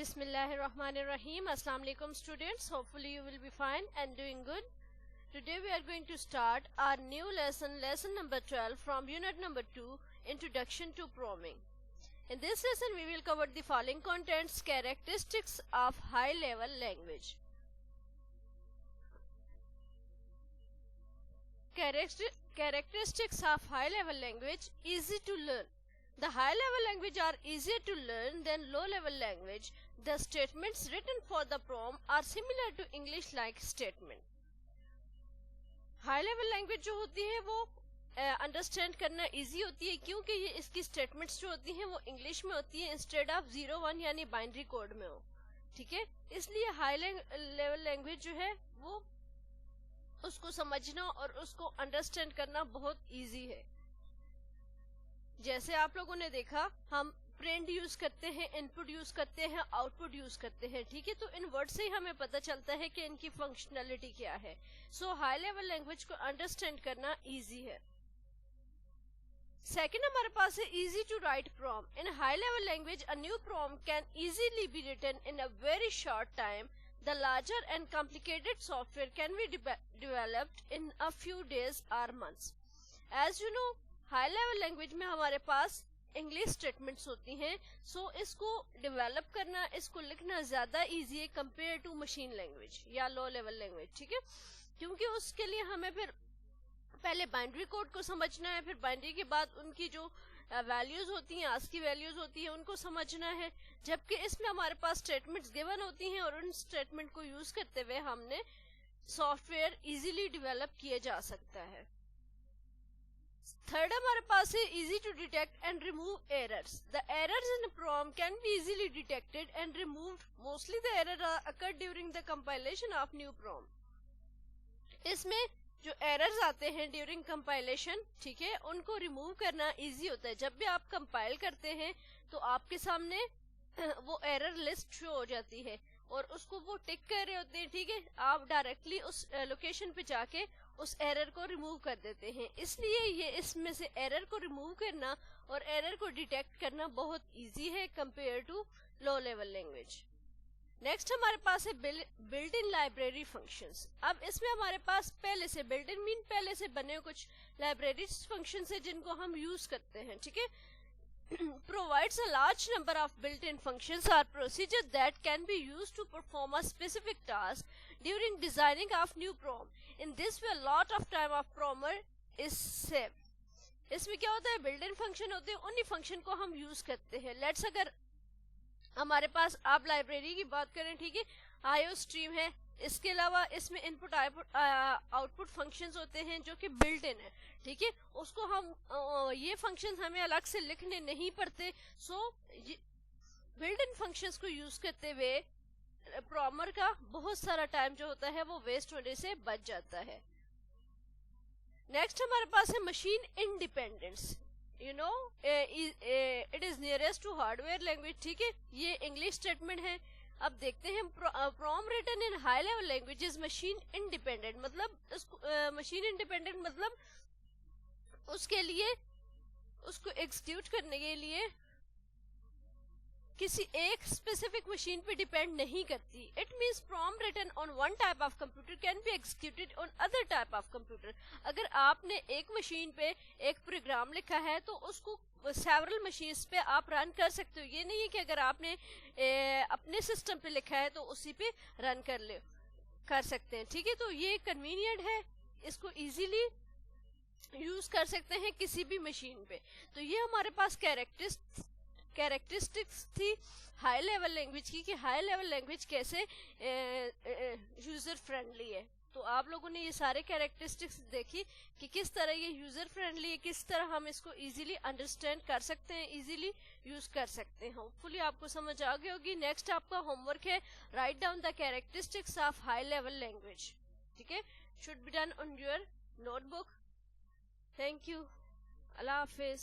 Bismillahirrahmanirrahim. Assalamu alaikum students. Hopefully you will be fine and doing good. Today we are going to start our new lesson number 12 from unit number 2, Introduction to Proming. In this lesson we will cover the following contents: characteristics of high level language. Characteristics of high level language: easy to learn. The high level language are easier to learn than low level language. The statements written for the prom are similar to English like statement. High level language जो होती है वो understand करना easy होती है क्योंकि ये इसकी स्टेटमेंट्स जो होती हैं वो इंग्लिश में होती है इंस्टेड ऑफ 0-1 यानी बाइनरी कोड में हो. ठीक है, इसलिए हाई लेवल लैंग्वेज जो है वो उसको समझना और उसको अंडरस्टैंड करना बहुत इजी है. जैसे आप लोगों ने देखा, हम प्रिंट यूज करते हैं, इनपुट यूज करते हैं, आउटपुट यूज करते हैं. ठीक है, तो इन वर्ड से ही हमें पता चलता है कि इनकी फंक्शनैलिटी क्या है. सो हाई लेवल लैंग्वेज को अंडरस्टैंड करना इजी है. सेकेंड हमारे पास है easy to write program. In high level language a new program can easily be written in a very short time. The larger and complicated software can be developed in a few days or months. As you know, high level language में हमारे पास English statements होती हैं. सो इसको develop करना, इसको लिखना ज्यादा easy है कंपेयर टू मशीन लैंग्वेज या लो लेवल लैंग्वेज. ठीक है, क्योंकि उसके लिए हमें फिर पहले बाइनरी कोड को समझना है, फिर बाइनरी के बाद उनकी जो वैल्यूज होती हैं, आस्की वैल्यूज होती हैं, उनको समझना है. जबकि इसमें हमारे पास स्टेटमेंट्स गिवन होती हैं और उन स्टेटमेंट को यूज करते हुए हमने सॉफ्टवेयर इजीली डेवलप किया जा सकता है. थर्ड हमारे पास है easy to detect and remove errors. The errors in program can be easily detected and removed. Mostly the error occur during the compilation of new program. इसमें जो एरर्स आते हैं ड्यूरिंग कंपाइलेशन, ठीक है, उनको रिमूव करना इजी होता है. जब भी आप कंपाइल करते हैं तो आपके सामने वो एरर लिस्ट शो हो जाती है और उसको वो टिक कर रहे होते हैं. ठीक है, आप डायरेक्टली उस लोकेशन पे जाके उस एरर को रिमूव कर देते हैं. इसलिए ये इसमें से एरर को रिमूव करना और एरर को डिटेक्ट करना बहुत इजी है compare to low level language. Next हमारे पास है बिल्ट इन लाइब्रेरी फंक्शंस. अब इसमें हमारे पास पहले से बिल्ट इन मीन पहले से बने कुछ लाइब्रेरी फंक्शंस है जिनको हम यूज करते हैं. ठीक है, provides a large number of built-in functions or procedures that can be used to perform a specific task during designing of new prom. In this way, a lot of time of prommer is saved. इसमें क्या होता है, built-in function होते हैं, उन्हीं function को हम use करते हैं. लेट्स अगर हमारे पास आप लाइब्रेरी की बात करें, ठीक है, आईओ स्ट्रीम है, इसके अलावा इसमें इनपुट आउटपुट फंक्शंस होते हैं जो कि बिल्ट इन है. ठीक है, उसको हम ये फंक्शंस हमें अलग से लिखने नहीं पड़ते. सो बिल्ट इन फंक्शंस को यूज करते हुए प्रॉमर का बहुत सारा टाइम जो होता है वो वेस्ट होने से बच जाता है. नेक्स्ट हमारे पास है machine independence. You know, it is nearest to hardware language. ठीक है, ये इंग्लिश स्टेटमेंट है. अब देखते हैं program written in high level language is machine independent. मतलब मशीन इंडिपेंडेंट मतलब उसके लिए, उसको एग्जीक्यूट करने के लिए किसी एक स्पेसिफिक मशीन पे डिपेंड नहीं करती. It means program written on one type of computer can be executed on other type of computer. अगर आपने एक मशीन पे एक प्रोग्राम लिखा है तो उसको सेवरल मशीन्स पे आप रन कर सकते हो. ये नहीं है कि अगर आपने अपने सिस्टम पे लिखा है तो उसी पे रन कर सकते हैं. ठीक है, तो ये कन्वीनियंट है, इसको इजीली यूज कर सकते हैं किसी भी मशीन पे. तो ये हमारे पास कैरेक्टरिस्टिक्स थी हाई लेवल लैंग्वेज की कि हाई लेवल लैंग्वेज कैसे यूजर फ्रेंडली है. तो आप लोगों ने ये सारे कैरेक्टरिस्टिक्स देखी कि किस तरह ये यूजर फ्रेंडली है, किस तरह हम इसको इजीली अंडरस्टैंड कर सकते हैं, इजीली यूज कर सकते हैं. होपफुली आपको समझ आ गई होगी. नेक्स्ट आपका होमवर्क है write down the characteristics of high level language. ठीक है, should be done on your notebook. Thank you. Allah Hafiz.